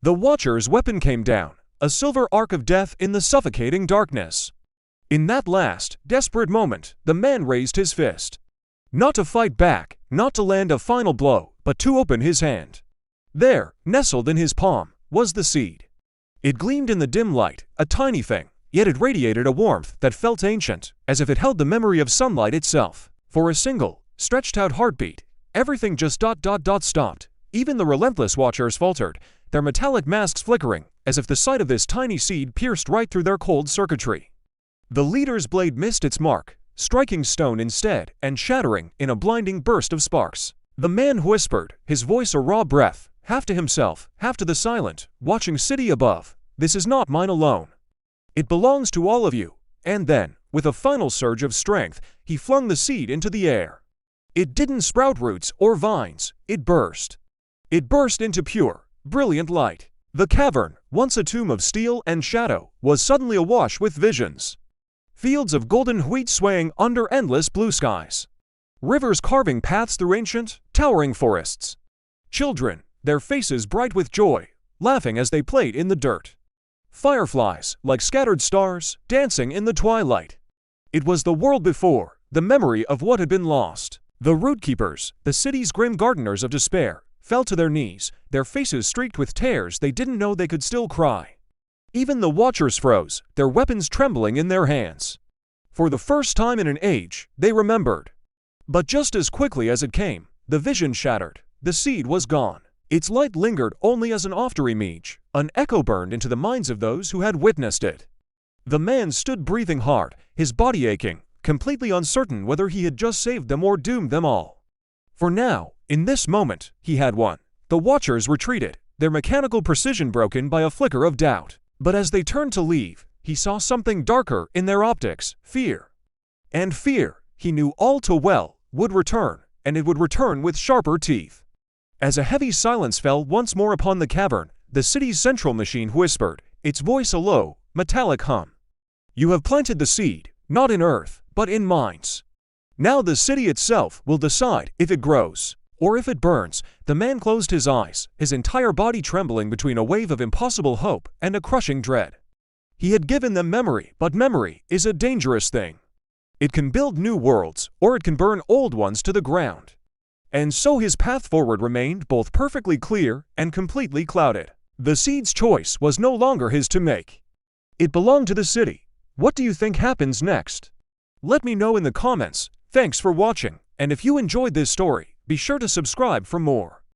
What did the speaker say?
The Watcher's weapon came down, a silver arc of death in the suffocating darkness. In that last, desperate moment, the man raised his fist. Not to fight back, not to land a final blow, but to open his hand. There, nestled in his palm, was the seed. It gleamed in the dim light, a tiny thing, yet it radiated a warmth that felt ancient, as if it held the memory of sunlight itself. For a single, stretched-out heartbeat, everything just stopped. Even the relentless Watchers faltered, their metallic masks flickering, as if the sight of this tiny seed pierced right through their cold circuitry. The leader's blade missed its mark, striking stone instead and shattering in a blinding burst of sparks. The man whispered, his voice a raw breath, half to himself, half to the silent, watching city above, "This is not mine alone. It belongs to all of you." And then, with a final surge of strength, he flung the seed into the air. It didn't sprout roots or vines, it burst. It burst into pure, brilliant light. The cavern, once a tomb of steel and shadow, was suddenly awash with visions. Fields of golden wheat swaying under endless blue skies. Rivers carving paths through ancient, towering forests. Children, their faces bright with joy, laughing as they played in the dirt. Fireflies, like scattered stars, dancing in the twilight. It was the world before, the memory of what had been lost. The root keepers, the city's grim gardeners of despair, fell to their knees, their faces streaked with tears they didn't know they could still cry. Even the Watchers froze, their weapons trembling in their hands. For the first time in an age, they remembered. But just as quickly as it came, the vision shattered. The seed was gone. Its light lingered only as an after-image, an echo burned into the minds of those who had witnessed it. The man stood breathing hard, his body aching, completely uncertain whether he had just saved them or doomed them all. For now, in this moment, he had won. The Watchers retreated, their mechanical precision broken by a flicker of doubt. But as they turned to leave, he saw something darker in their optics, fear. And fear, he knew all too well, would return, and it would return with sharper teeth. As a heavy silence fell once more upon the cavern, the city's central machine whispered, its voice a low, metallic hum. "You have planted the seed, not in earth, but in minds. Now the city itself will decide if it grows, or if it burns." The man closed his eyes, his entire body trembling between a wave of impossible hope and a crushing dread. He had given them memory, but memory is a dangerous thing. It can build new worlds, or it can burn old ones to the ground. And so his path forward remained both perfectly clear and completely clouded. The seed's choice was no longer his to make. It belonged to the city. What do you think happens next? Let me know in the comments. Thanks for watching, and if you enjoyed this story, be sure to subscribe for more.